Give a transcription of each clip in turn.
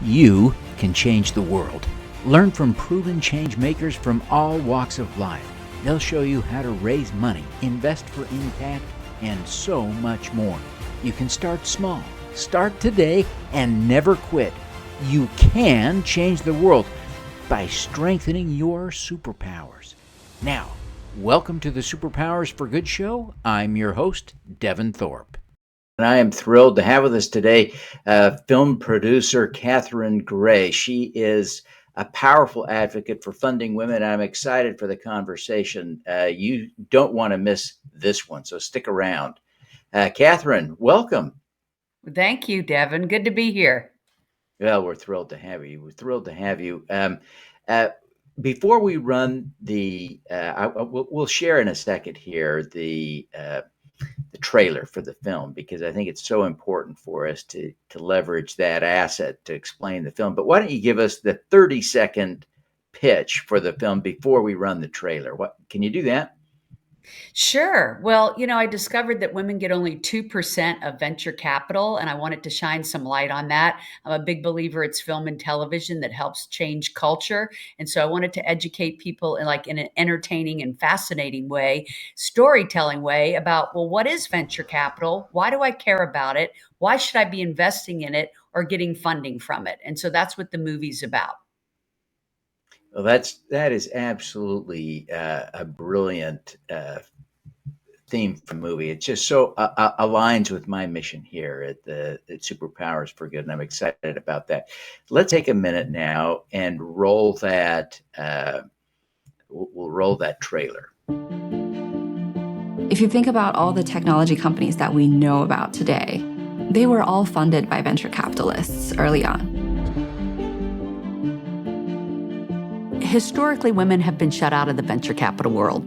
You can change the world. Learn from proven change makers from all walks of life. They'll show you how to raise money, invest for impact, and so much more. You can start small. Start today and never quit. You can change the world by strengthening your superpowers. Now, welcome to the Superpowers for Good show. I'm your host, Devin Thorpe. And I am thrilled to have with us today film producer Catherine Gray. She is a powerful advocate for funding women. I'm excited for the conversation. You don't want to miss this one, so stick around. Catherine, welcome. Thank you, Devin. Good to be here. Well, we're thrilled to have you. We're thrilled to have you. Before we run we'll share in a second here the trailer for the film, because I think it's so important for us to leverage that asset to explain the film. But why don't you give us the 30-second pitch for the film before we run the trailer? Can you do that? Sure. Well, I discovered that women get only 2% of venture capital, and I wanted to shine some light on that. I'm a big believer it's film and television that helps change culture. And so I wanted to educate people in an entertaining and fascinating way, storytelling way about, well, what is venture capital? Why do I care about it? Why should I be investing in it or getting funding from it? And so that's what the movie's about. Well, that is absolutely a brilliant theme for the movie. It just so aligns with my mission here at Superpowers for Good, and I'm excited about that. Let's take a minute now and roll that. We'll roll that trailer. If you think about all the technology companies that we know about today, they were all funded by venture capitalists early on. Historically, women have been shut out of the venture capital world.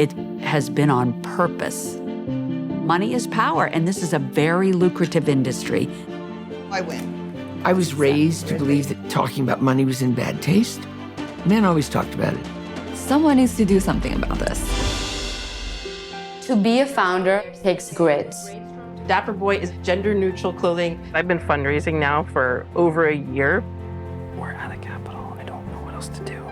It has been on purpose. Money is power, and this is a very lucrative industry. I win. I was raised to believe that talking about money was in bad taste. Men always talked about it. Someone needs to do something about this. To be a founder takes grit. Dapper Boy is gender-neutral clothing. I've been fundraising now for over a year. We're out of capital. I don't know what else to do.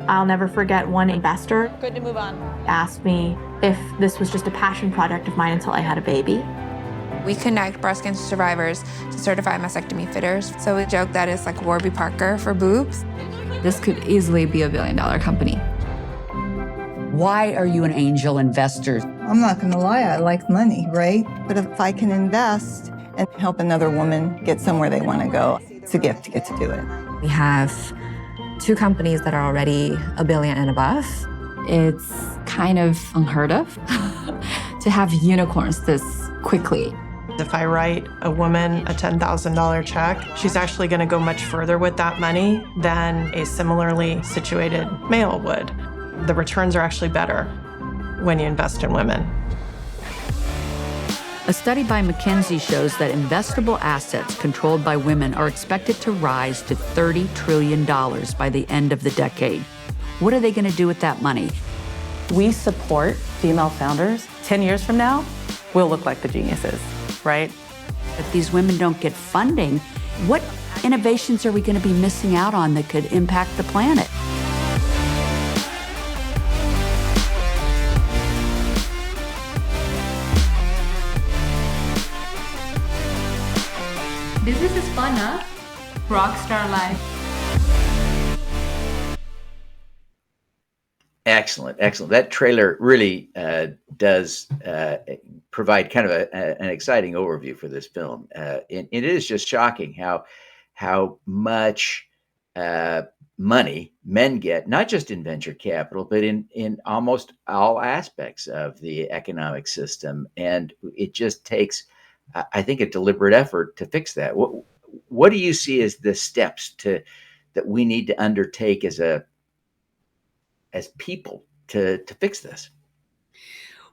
I'll never forget one investor. Good to move on. Asked me if this was just a passion project of mine until I had a baby. We connect breast cancer survivors to certified mastectomy fitters. So we joke that it's like Warby Parker for boobs. This could easily be a billion-dollar company. Why are you an angel investor? I'm not going to lie, I like money, right? But if I can invest and help another woman get somewhere they want to go, it's a gift to get to do it. We have 2 companies that are already $1 billion and above. It's kind of unheard of to have unicorns this quickly. If I write a woman a $10,000 check, she's actually going to go much further with that money than a similarly situated male would. The returns are actually better when you invest in women. A study by McKinsey shows that investable assets controlled by women are expected to rise to $30 trillion by the end of the decade. What are they going to do with that money? We support female founders. 10 years from now, we'll look like the geniuses, right? If these women don't get funding, what innovations are we going to be missing out on that could impact the planet? Business is fun, huh? Rockstar life. Excellent. That trailer really does provide kind of an exciting overview for this film. It is just shocking how much money men get, not just in venture capital, but in almost all aspects of the economic system. And it just takes, I think, a deliberate effort to fix that. What do you see as the steps that we need to undertake as people to fix this?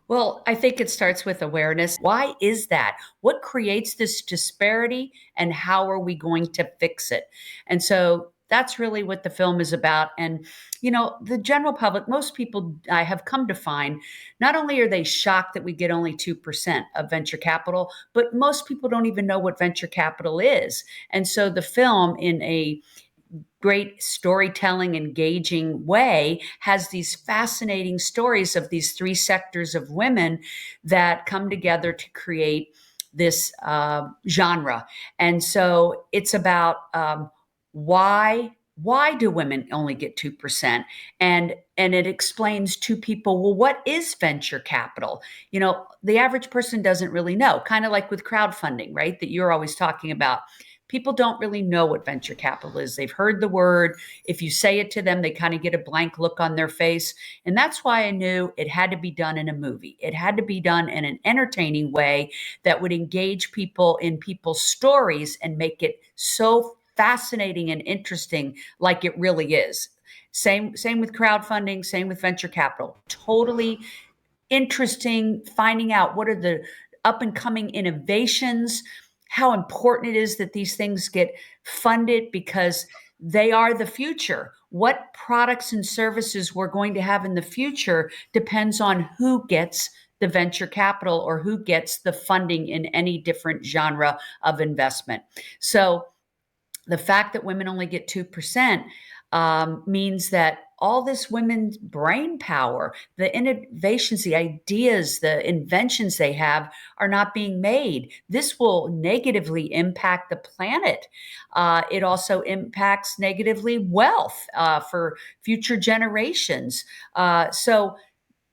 Well, I think it starts with awareness. Why is that? What creates this disparity, and how are we going to fix it? And so that's really what the film is about. And, the general public, most people I have come to find, not only are they shocked that we get only 2% of venture capital, but most people don't even know what venture capital is. And so the film, in a great storytelling, engaging way, has these fascinating stories of these three sectors of women that come together to create this genre. And so it's about why do women only get 2%? And it explains to people, well, what is venture capital? The average person doesn't really know, kind of like with crowdfunding, right? That you're always talking about. People don't really know what venture capital is. They've heard the word. If you say it to them, they kind of get a blank look on their face. And that's why I knew it had to be done in a movie. It had to be done in an entertaining way that would engage people in people's stories and make it so fascinating and interesting like it really is. Same with crowdfunding, same with venture capital. Totally interesting, finding out what are the up and coming innovations, how important it is that these things get funded because they are the future. What products and services we're going to have in the future depends on who gets the venture capital or who gets the funding in any different genre of investment. So the fact that women only get 2% means that all this women's brain power, the innovations, the ideas, the inventions they have are not being made. This will negatively impact the planet. It also impacts negatively wealth for future generations. So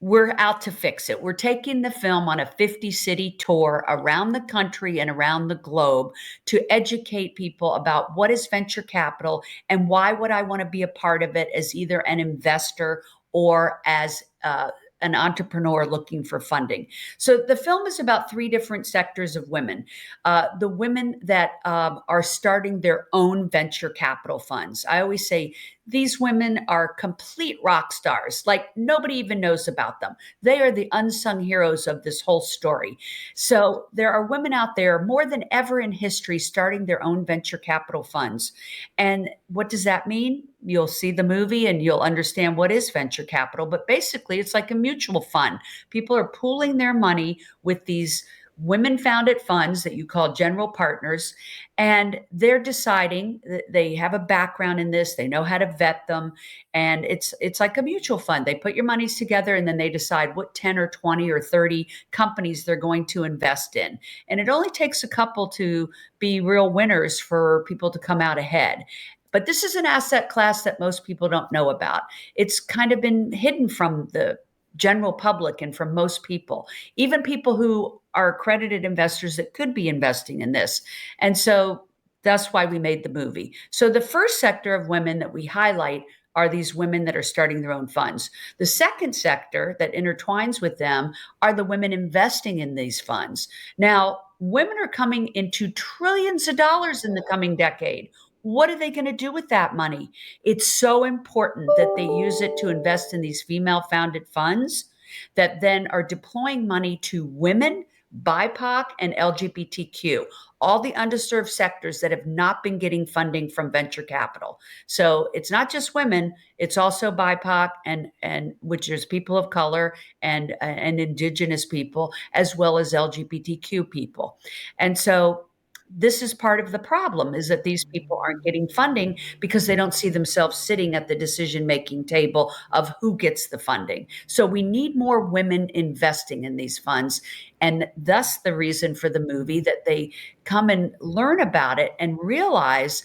we're out to fix it. We're taking the film on a 50-city tour around the country and around the globe to educate people about what is venture capital and why would I want to be a part of it as either an investor or as an entrepreneur looking for funding. So the film is about three different sectors of women. The women that are starting their own venture capital funds. I always say these women are complete rock stars. Like nobody even knows about them. They are the unsung heroes of this whole story. So there are women out there more than ever in history starting their own venture capital funds. And what does that mean? You'll see the movie and you'll understand what is venture capital. But basically, it's like a mutual fund. People are pooling their money with these women-founded funds that you call general partners, and they're deciding that they have a background in this. They know how to vet them, and it's like a mutual fund. They put your monies together, and then they decide what 10 or 20 or 30 companies they're going to invest in. And it only takes a couple to be real winners for people to come out ahead. But this is an asset class that most people don't know about. It's kind of been hidden from the general public and from most people, even people who are accredited investors that could be investing in this. And so that's why we made the movie. So the first sector of women that we highlight are these women that are starting their own funds. The second sector that intertwines with them are the women investing in these funds. Now, women are coming into trillions of dollars in the coming decade. What are they going to do with that money? It's so important that they use it to invest in these female-founded funds that then are deploying money to women, BIPOC, and LGBTQ, all the underserved sectors that have not been getting funding from venture capital. So it's not just women, it's also BIPOC and which is people of color and indigenous people, as well as LGBTQ people. And so this is part of the problem, is that these people aren't getting funding because they don't see themselves sitting at the decision-making table of who gets the funding. So we need more women investing in these funds. And thus the reason for the movie, that they come and learn about it and realize,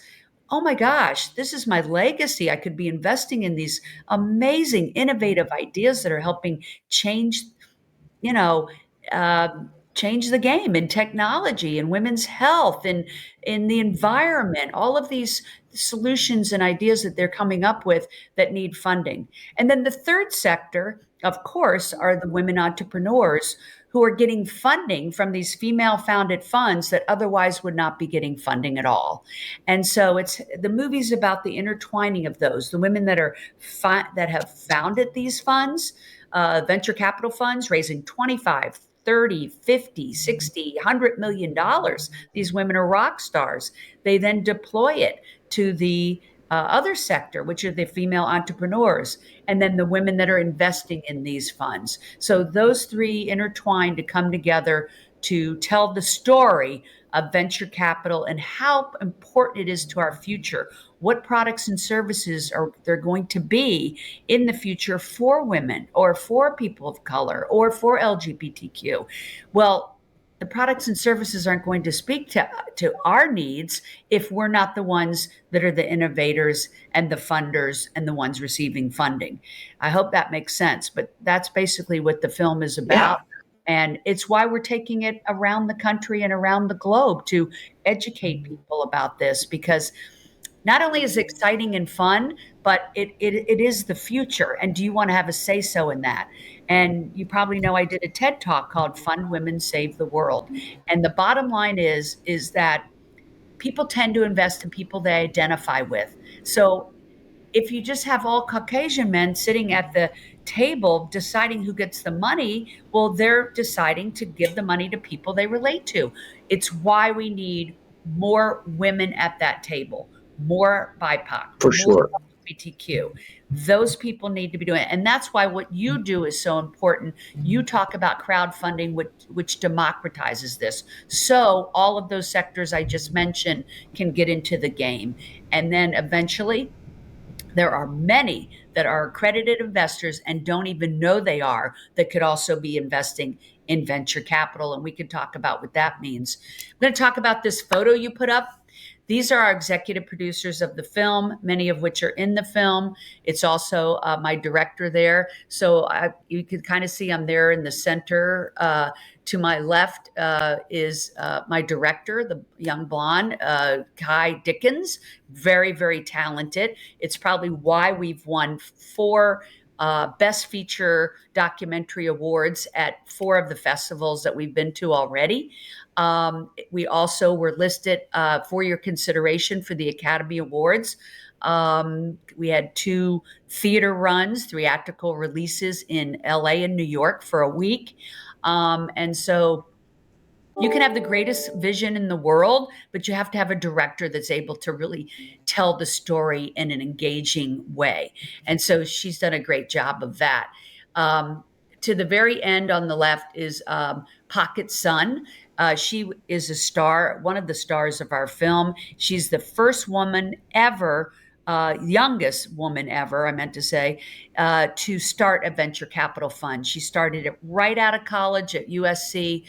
oh my gosh, this is my legacy. I could be investing in these amazing, innovative ideas that are helping change, change the game in technology and women's health and in the environment, all of these solutions and ideas that they're coming up with that need funding. And then the third sector, of course, are the women entrepreneurs who are getting funding from these female-founded funds that otherwise would not be getting funding at all. And so the movie's about the intertwining of those, the women that that have founded these funds, venture capital funds, raising 25, 30, 50, 60, $100 million. These women are rock stars. They then deploy it to the other sector, which are the female entrepreneurs, and then the women that are investing in these funds. So those three intertwine to come together to tell the story of venture capital and how important it is to our future. What products and services are there going to be in the future for women or for people of color or for LGBTQ? Well, the products and services aren't going to speak to our needs if we're not the ones that are the innovators and the funders and the ones receiving funding. I hope that makes sense, but that's basically what the film is about. And it's why we're taking it around the country and around the globe to educate people about this, because not only is it exciting and fun, but it is the future. And do you want to have a say so in that? And you probably know I did a TED talk called Fund Women Save the World. And the bottom line is that people tend to invest in people they identify with. So if you just have all Caucasian men sitting at the table deciding who gets the money, well, they're deciding to give the money to people they relate to. It's why we need more women at that table, more BIPOC, For more sure. LGBTQ. Those people need to be doing it. And that's why what you do is so important. You talk about crowdfunding, which democratizes this. So all of those sectors I just mentioned can get into the game. And then eventually, there are many that are accredited investors and don't even know they are, that could also be investing in venture capital. And we could talk about what that means. I'm going to talk about this photo you put up. These are our executive producers of the film, many of which are in the film. It's also my director there. So you can kind of see I'm there in the center. To my left is my director, the young blonde, Kai Dickens, very, very talented. It's probably why we've won 4 Best Feature Documentary Awards at 4 of the festivals that we've been to already. We also were listed for your consideration for the Academy Awards. We had 2 theater runs, theatrical releases in LA and New York for a week. And so you can have the greatest vision in the world, but you have to have a director that's able to really tell the story in an engaging way. And so she's done a great job of that. To the very end on the left is Pocket Sun. She is a star, one of the stars of our film. She's the first woman ever, youngest woman ever, I meant to say, to start a venture capital fund. She started it right out of college at USC,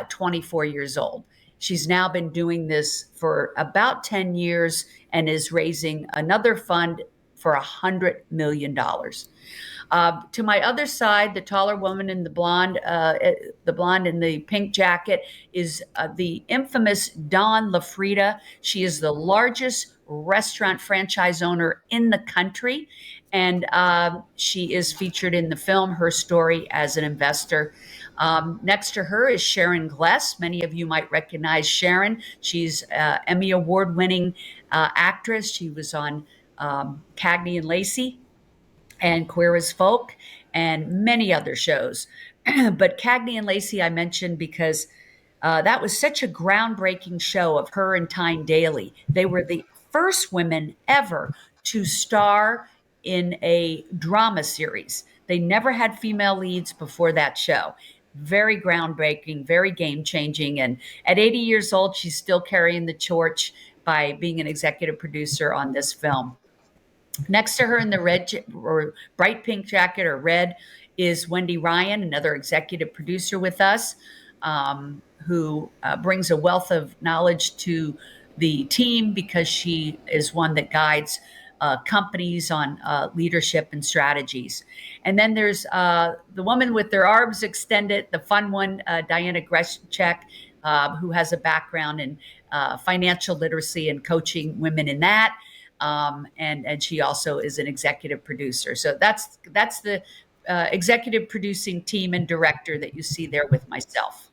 24 years old. She's now been doing this for about 10 years and is raising another fund for $100 million. To my other side, the taller woman in the blonde in the pink jacket is the infamous Dawn LaFrida. She is the largest restaurant franchise owner in the country, and she is featured in the film, her story as an investor. Next to her is Sharon Gless. Many of you might recognize Sharon. She's Emmy Award-winning actress. She was on Cagney and Lacey and Queer as Folk, and many other shows. But Cagney and Lacey I mentioned because that was such a groundbreaking show of her and Tyne Daly. They were the first women ever to star in a drama series. They never had female leads before that show. Very groundbreaking, very game-changing. And at 80 years old, she's still carrying the torch by being an executive producer on this film. Next to her in the red or bright pink jacket or red is Wendy Ryan, another executive producer with us, who brings a wealth of knowledge to the team because she is one that guides companies on leadership and strategies. And then there's the woman with their arms extended, the fun one, Diana Greschek, who has a background in financial literacy and coaching women in that. And she also is an executive producer. So that's the executive producing team and director that you see there with myself.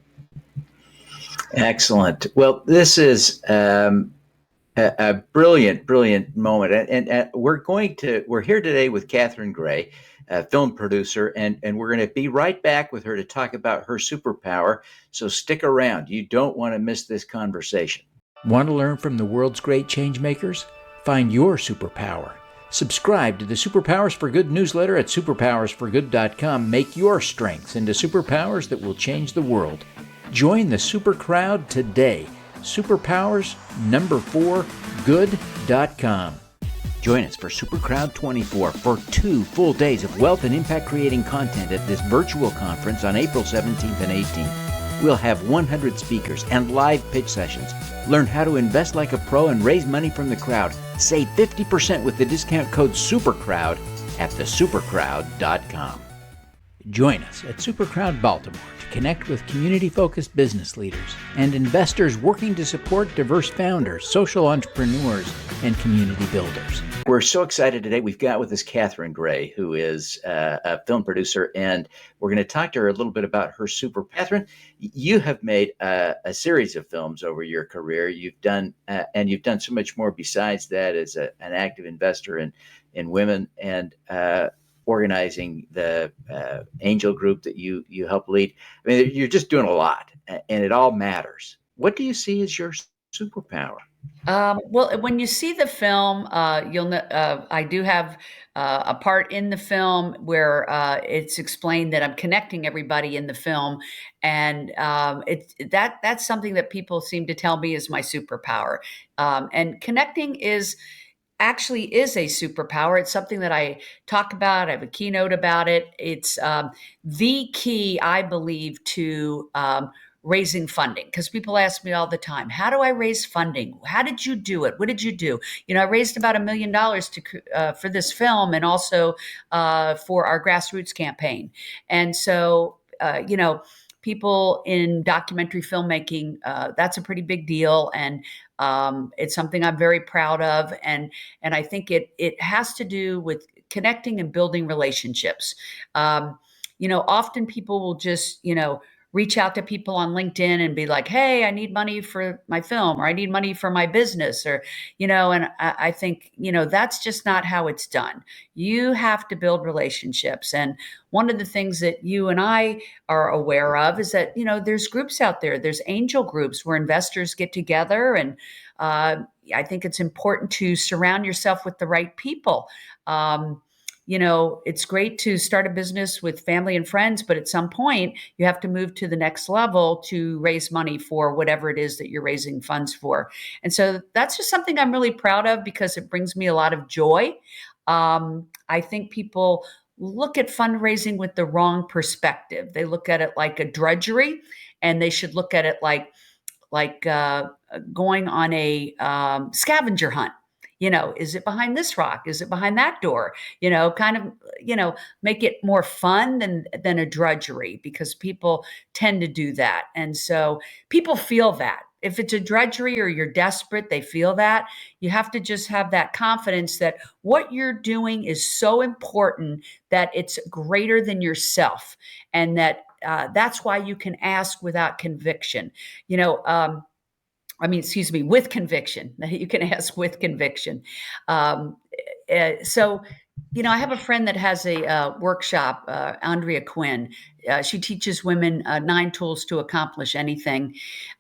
Excellent. Well, this is a brilliant moment. And we're here today with Catherine Gray, a film producer, and we're going to be right back with her to talk about her superpower. So stick around. You don't want to miss this conversation. Want to learn from the world's great change makers? Find your superpower. Subscribe to the Superpowers for Good newsletter at superpowersforgood.com. Make your strengths into superpowers that will change the world. Join the super crowd today. Superpowers4good.com. Join us for Supercrowd 24 for 2 full days of wealth and impact creating content at this virtual conference on April 17th and 18th. We'll have 100 speakers and live pitch sessions. Learn how to invest like a pro and raise money from the crowd. Save 50% with the discount code SUPERCROWD at thesupercrowd.com. Join us at Supercrowd Baltimore to connect with community-focused business leaders and investors working to support diverse founders, social entrepreneurs, and community builders. We're so excited today. We've got with us Catherine Gray, who is a film producer, and we're going to talk to her a little bit about her Catherine, you have made a series of films over your career. You've done so much more besides that as an active investor in women and organizing the angel group that you help lead. I mean, you're just doing a lot, and it all matters. What do you see as your superpower? Well, when you see the film, you'll know I do have a part in the film where it's explained that I'm connecting everybody in the film, and that's something that people seem to tell me is my superpower. And connecting actually is a superpower. It's something that I talk about. I have a keynote about it. It's the key, I believe, to raising funding, because people ask me all the time, how do I raise funding? How did you do it? What did you do? I raised about $1 million for this film, and also for our grassroots campaign. And so, people in documentary filmmaking, that's a pretty big deal. And it's something I'm very proud of. And I think it has to do with connecting and building relationships. Often people will just, reach out to people on LinkedIn and be like, hey, I need money for my film, or I need money for my business, or, and I think, that's just not how it's done. You have to build relationships. And one of the things that you and I are aware of is that, there's groups out there, there's angel groups where investors get together. And I think it's important to surround yourself with the right people. It's great to start a business with family and friends, but at some point you have to move to the next level to raise money for whatever it is that you're raising funds for. And so that's just something I'm really proud of, because it brings me a lot of joy. I think people look at fundraising with the wrong perspective. They look at it like a drudgery, and they should look at it like going on a scavenger hunt. Is it behind this rock? Is it behind that door? Kind of, make it more fun than a drudgery, because people tend to do that. And so people feel that. If it's a drudgery or you're desperate, they feel that. You have to just have that confidence that what you're doing is so important that it's greater than yourself, and that that's why you can ask without conviction. With conviction. You can ask with conviction. So, I have a friend that has a workshop, Andrea Quinn. She teaches women 9 tools to accomplish anything.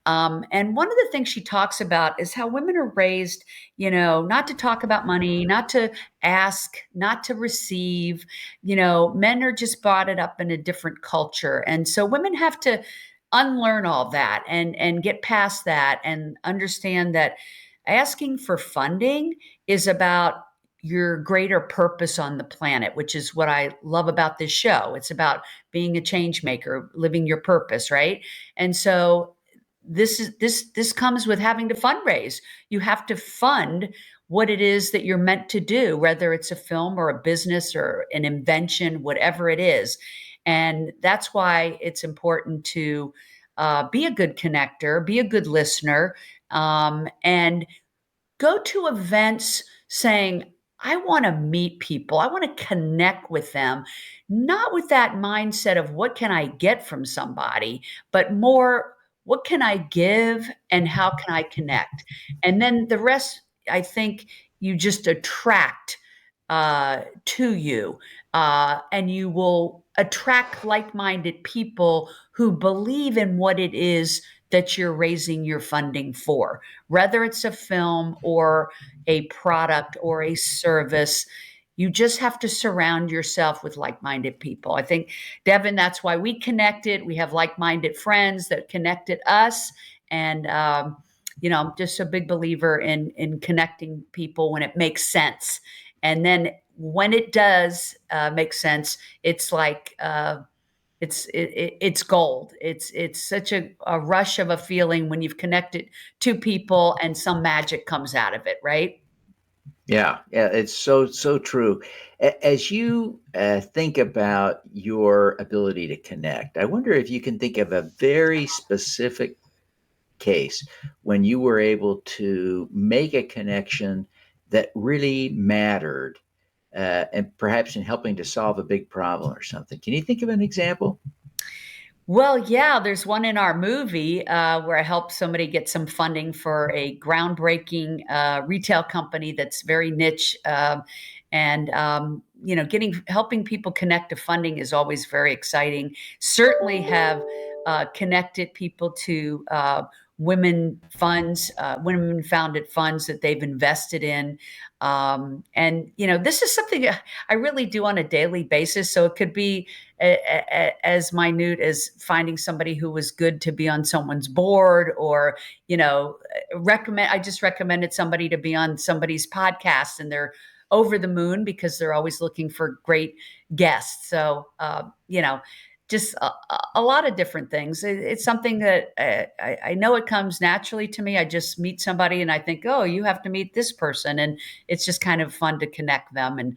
And one of the things she talks about is how women are raised, not to talk about money, not to ask, not to receive. Men are just brought it up in a different culture. And so women have to unlearn all that and get past that, and understand that asking for funding is about your greater purpose on the planet, which is what I love about this show. It's about being a change maker, living your purpose, right? And so this comes with having to fundraise. You have to fund what it is that you're meant to do, whether it's a film or a business or an invention, whatever it is. And that's why it's important to be a good connector, be a good listener, and go to events saying, I want to meet people. I want to connect with them, not with that mindset of what can I get from somebody, but more, what can I give and how can I connect? And then the rest, I think you just attract to you, and you will attract like-minded people who believe in what it is that you're raising your funding for, whether it's a film or a product or a service. You just have to surround yourself with like-minded people. I think, Devin, that's why we connected. We have like-minded friends that connected us. And, I'm just a big believer in connecting people when it makes sense. And then when it does make sense, it's like it's gold. It's such a rush of a feeling when you've connected to people and some magic comes out of it, right? Yeah, it's so true. As you think about your ability to connect, I wonder if you can think of a very specific case when you were able to make a connection that really mattered, and perhaps in helping to solve a big problem or something. Can you think of an example? Well, yeah, there's one in our movie where I helped somebody get some funding for a groundbreaking retail company that's very niche. And helping people connect to funding is always very exciting. Certainly have connected people to women founded funds that they've invested in. This is something I really do on a daily basis. So it could be as minute as finding somebody who was good to be on someone's board, or I just recommended somebody to be on somebody's podcast, and they're over the moon because they're always looking for great guests. So just a lot of different things. It's something that I know it comes naturally to me. I just meet somebody and I think, oh, you have to meet this person, and it's just kind of fun to connect them. And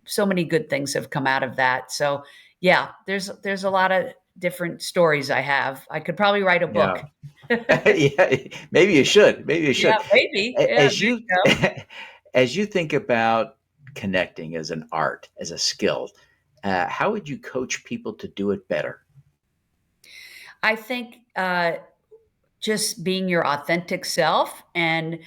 so many good things have come out of that. So yeah, there's a lot of different stories I have. I could probably write a book. Yeah, maybe you should. Maybe you should. Yeah, maybe. Yeah, As you as you think about connecting as an art, as a skill, how would you coach people to do it better? I think just being your authentic self and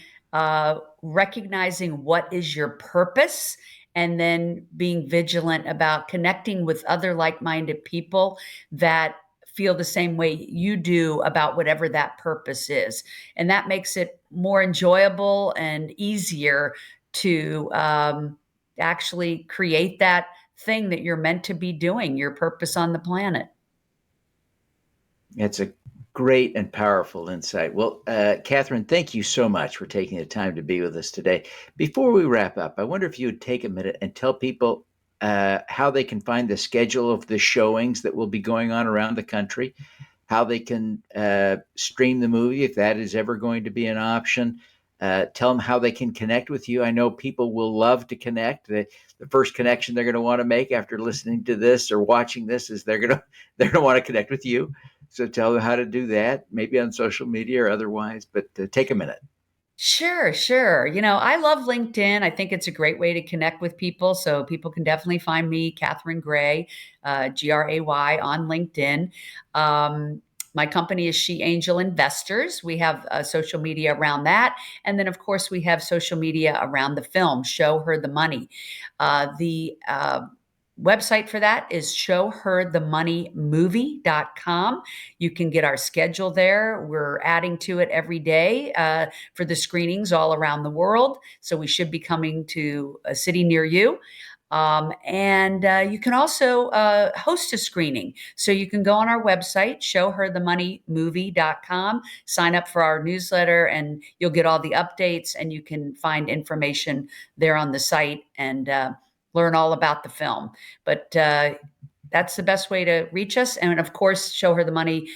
recognizing what is your purpose, and then being vigilant about connecting with other like-minded people that feel the same way you do about whatever that purpose is. And that makes it more enjoyable and easier to actually create that thing that you're meant to be doing, your purpose on the planet. It's a great and powerful insight. Well, Catherine, thank you so much for taking the time to be with us today. Before we wrap up, I wonder if you would take a minute and tell people how they can find the schedule of the showings that will be going on around the country, how they can stream the movie, if that is ever going to be an option. Tell them how they can connect with you. I know people will love to connect. The first connection they're going to want to make after listening to this or watching this is they're going to want to connect with you. So tell them how to do that, maybe on social media or otherwise, but take a minute. Sure, sure. I love LinkedIn. I think it's a great way to connect with people. So people can definitely find me, Catherine Gray, Gray, on LinkedIn. My company is She Angel Investors. We have social media around that. And then, of course, we have social media around the film, Show Her the Money. The website for that is showherthemoneymovie.com. You can get our schedule there. We're adding to it every day for the screenings all around the world. So we should be coming to a city near you. And you can also host a screening. So you can go on our website, showherthemoneymovie.com, sign up for our newsletter, and you'll get all the updates, and you can find information there on the site and learn all about the film. But that's the best way to reach us. And of course, Show Her the Money,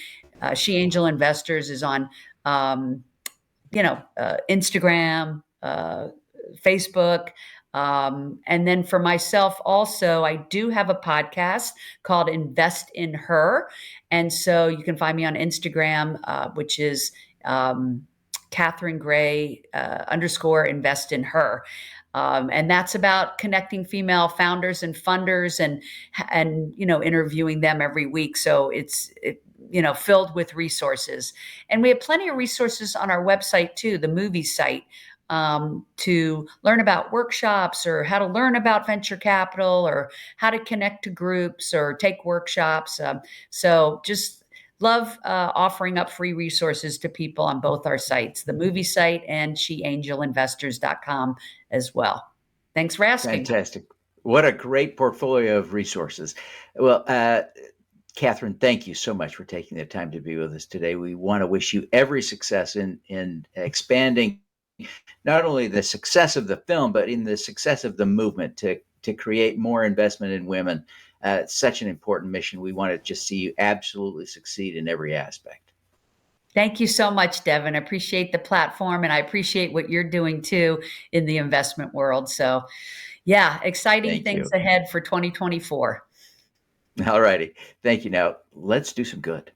She Angel Investors is on, Instagram, Facebook. And then for myself also, I do have a podcast called Invest in Her. And so you can find me on Instagram, which is Catherine Gray _ Invest in Her. And that's about connecting female founders and funders and interviewing them every week. So it's filled with resources. And we have plenty of resources on our website too, the movie site, to learn about workshops or how to learn about venture capital or how to connect to groups or take workshops. So just love offering up free resources to people on both our sites, the movie site and sheangelinvestors.com as well. Thanks for asking. Fantastic. What a great portfolio of resources. Well, Catherine, thank you so much for taking the time to be with us today. We want to wish you every success in expanding not only the success of the film, but in the success of the movement to create more investment in women. It's such an important mission. We want to just see you absolutely succeed in every aspect. Thank you so much, Devin. I appreciate the platform, and I appreciate what you're doing too in the investment world. So yeah, exciting things ahead for 2024. All righty. Thank you. Now let's do some good.